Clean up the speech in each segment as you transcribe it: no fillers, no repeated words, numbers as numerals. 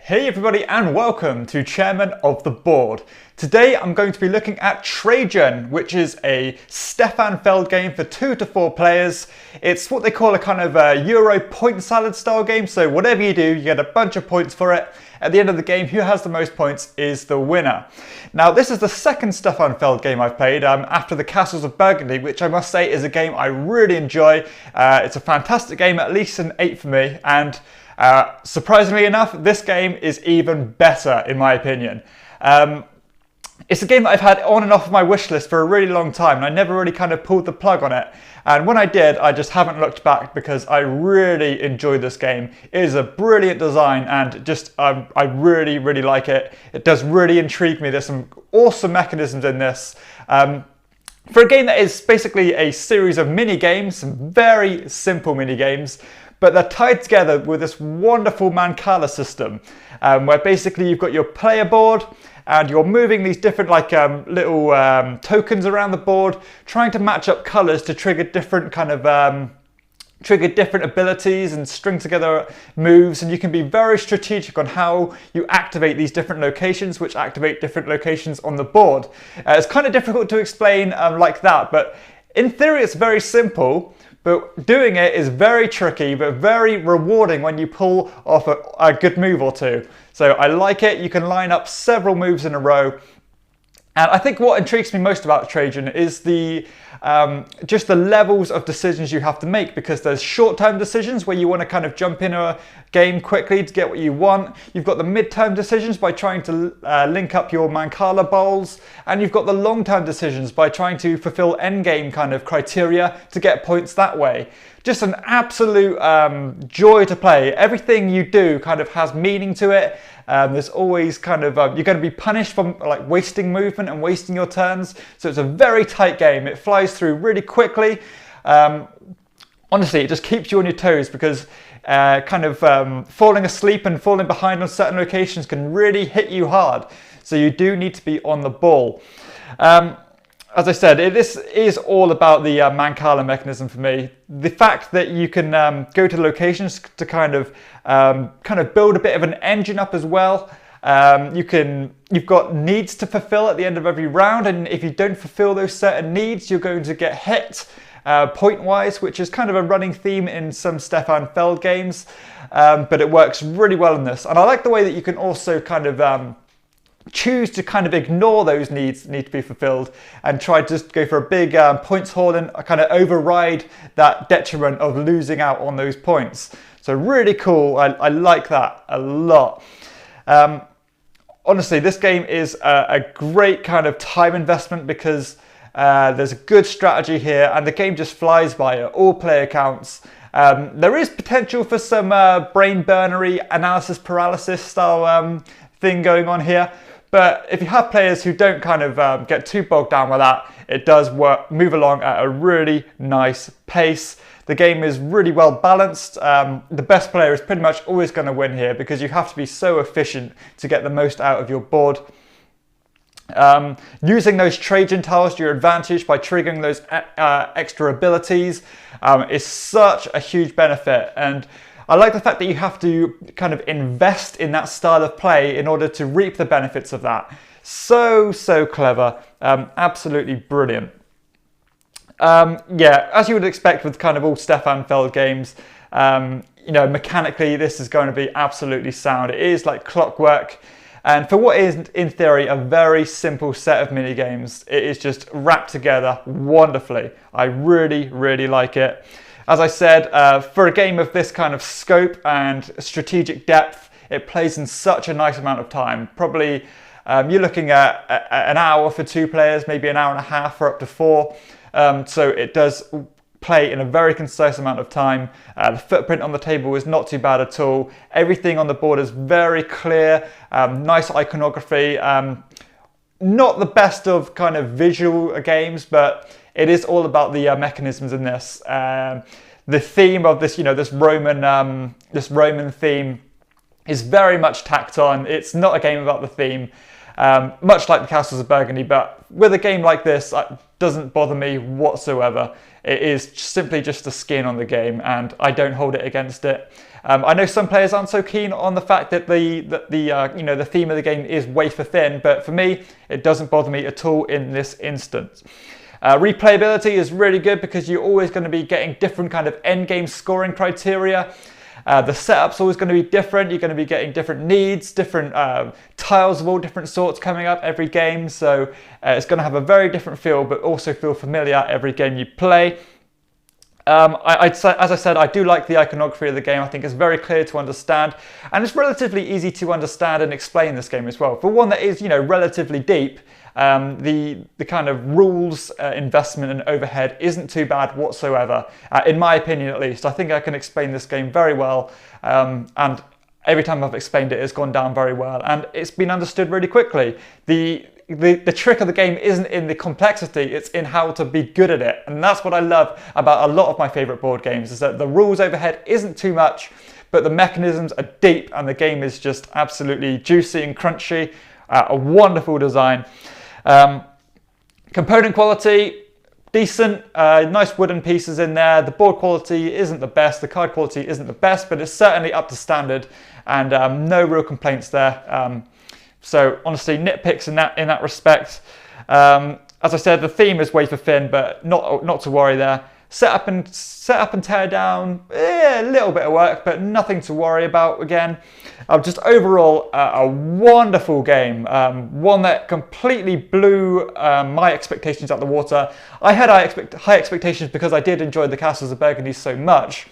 Hey everybody and welcome to Chairman of the Board. Today I'm going to be looking at Trajan, which is a Stefan Feld game for 2 to 4 players. It's what they call a kind of a Euro point salad style game, so whatever you do, you get a bunch of points for it. At the end of the game, who has the most points is the winner. Now this is the second Stefan Feld game I've played after the Castles of Burgundy, which I must say is a game I really enjoy. It's a fantastic game, at least an 8 for me, and surprisingly enough, this game is even better in my opinion. It's a game that I've had on and off my wish list for a really long time, and I never really kind of pulled the plug on it. And when I did, I just haven't looked back because I really enjoyed this game. It is a brilliant design and just I really, really like it. It does really intrigue me. There's some awesome mechanisms in this. For a game that is basically a series of mini games, some very simple mini games, but they're tied together with this wonderful Mancala system, where basically you've got your player board and you're moving these different little tokens around the board, trying to match up colors to trigger different kind of different abilities and string together moves, and you can be very strategic on how you activate these different locations, which activate different locations on the board. It's kind of difficult to explain like that, but in theory it's very simple. But doing it is very tricky, but very rewarding when you pull off a good move or two. So I like it. You can line up several moves in a row. And I think what intrigues me most about Trajan is just the levels of decisions you have to make, because there's short-term decisions where you want to kind of jump in a game quickly to get what you want. You've got the mid-term decisions by trying to link up your Mancala bowls, and you've got the long-term decisions by trying to fulfill endgame kind of criteria to get points that way. Just an absolute joy to play. Everything you do kind of has meaning to it. There's always kind of, you're going to be punished for like wasting movement and wasting your turns. So it's a very tight game. It flies through really quickly. Honestly, it just keeps you on your toes because falling asleep and falling behind on certain locations can really hit you hard. So you do need to be on the ball. As I said, this is all about the Mancala mechanism for me. The fact that you can go to locations to kind of build a bit of an engine up as well. You've got needs to fulfill at the end of every round, and if you don't fulfill those certain needs, you're going to get hit point-wise, which is kind of a running theme in some Stefan Feld games. But it works really well in this, and I like the way that you can also kind of choose to kind of ignore those needs that need to be fulfilled and try to just go for a big points haul and kind of override that detriment of losing out on those points. So really cool. I like that a lot. Honestly, this game is a great kind of time investment because there's a good strategy here and the game just flies by at all player counts. There is potential for some brain burnery analysis paralysis style thing going on here. But if you have players who don't kind of get too bogged down with that, it does move along at a really nice pace. The game is really well balanced. The best player is pretty much always going to win here because you have to be so efficient to get the most out of your board. Using those Trajan tiles to your advantage by triggering those extra abilities is such a huge benefit. And I like the fact that you have to kind of invest in that style of play in order to reap the benefits of that. So clever. Absolutely brilliant. Yeah, as you would expect with kind of all Stefan Feld games, mechanically this is going to be absolutely sound. It is like clockwork. And for what is, in theory, a very simple set of mini games, it is just wrapped together wonderfully. I really, really like it. As I said, for a game of this kind of scope and strategic depth, it plays in such a nice amount of time. Probably you're looking at an hour for 2 players, maybe an hour and a half for up to 4. So it does play in a very concise amount of time. The footprint on the table is not too bad at all. Everything on the board is very clear, nice iconography. Not the best of kind of visual games, but it is all about the mechanisms in this. The theme of this, this Roman theme is very much tacked on. It's not a game about the theme. much like the Castles of Burgundy, but with a game like this, it doesn't bother me whatsoever. It is simply just a skin on the game, and I don't hold it against it. I know some players aren't so keen on the fact that the theme of the game is wafer thin, but for me, it doesn't bother me at all in this instance. Replayability is really good because you're always going to be getting different kind of end game scoring criteria. The setup's always going to be different. You're going to be getting different needs, different tiles of all different sorts coming up every game. So it's going to have a very different feel, but also feel familiar every game you play. I'd say, as I said, I do like the iconography of the game. I think it's very clear to understand, and it's relatively easy to understand and explain this game as well. For one that is, relatively deep, the kind of rules investment and overhead isn't too bad whatsoever, in my opinion at least. I think I can explain this game very well, and every time I've explained it, it's gone down very well, and it's been understood really quickly. The trick of the game isn't in the complexity, it's in how to be good at it. And that's what I love about a lot of my favourite board games, is that the rules overhead isn't too much, but the mechanisms are deep and the game is just absolutely juicy and crunchy. A wonderful design. Component quality, decent, nice wooden pieces in there. The board quality isn't the best, the card quality isn't the best, but it's certainly up to standard, and no real complaints there. So honestly, nitpicks in that respect. As I said, the theme is wafer thin, but not to worry there. Set up and tear down, a little bit of work, but nothing to worry about again. Just overall, a wonderful game. One that completely blew my expectations out the water. I had high expectations because I did enjoy the Castles of Burgundy so much.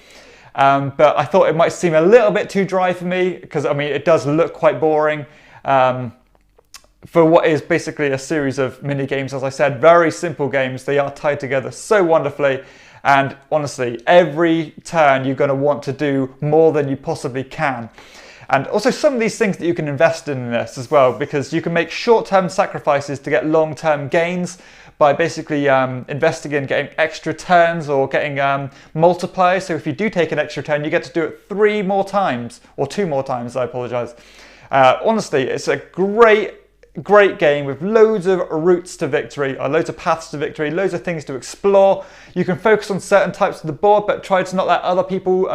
But I thought it might seem a little bit too dry for me, because it does look quite boring. For what is basically a series of mini games, as I said, very simple games. They are tied together so wonderfully, and honestly, every turn you're going to want to do more than you possibly can. And also some of these things that you can invest in this as well, because you can make short-term sacrifices to get long-term gains by basically investing in getting extra turns or getting multipliers. So if you do take an extra turn, you get to do it 3 more times, or 2 more times, I apologise. Honestly, it's a great game with loads of routes to victory, or loads of paths to victory, loads of things to explore. You can focus on certain types of the board, but try to not let other people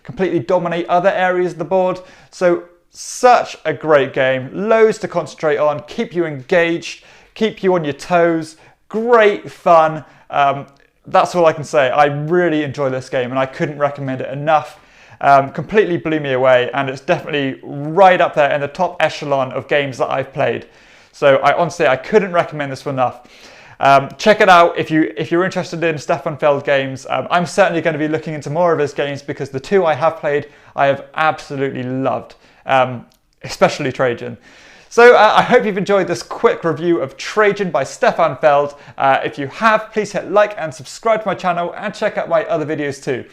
completely dominate other areas of the board. So such a great game, loads to concentrate on, keep you engaged, keep you on your toes, great fun. That's all I can say. I really enjoy this game and I couldn't recommend it enough. Completely blew me away, and it's definitely right up there in the top echelon of games that I've played. So honestly, I couldn't recommend this enough. Check it out if you're interested in Stefan Feld games. I'm certainly going to be looking into more of his games, because the 2 I have played I have absolutely loved, especially Trajan. So I hope you've enjoyed this quick review of Trajan by Stefan Feld. If you have, please hit like and subscribe to my channel, and check out my other videos too.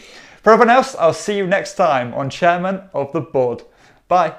For everyone else, I'll see you next time on Chairman of the Board. Bye.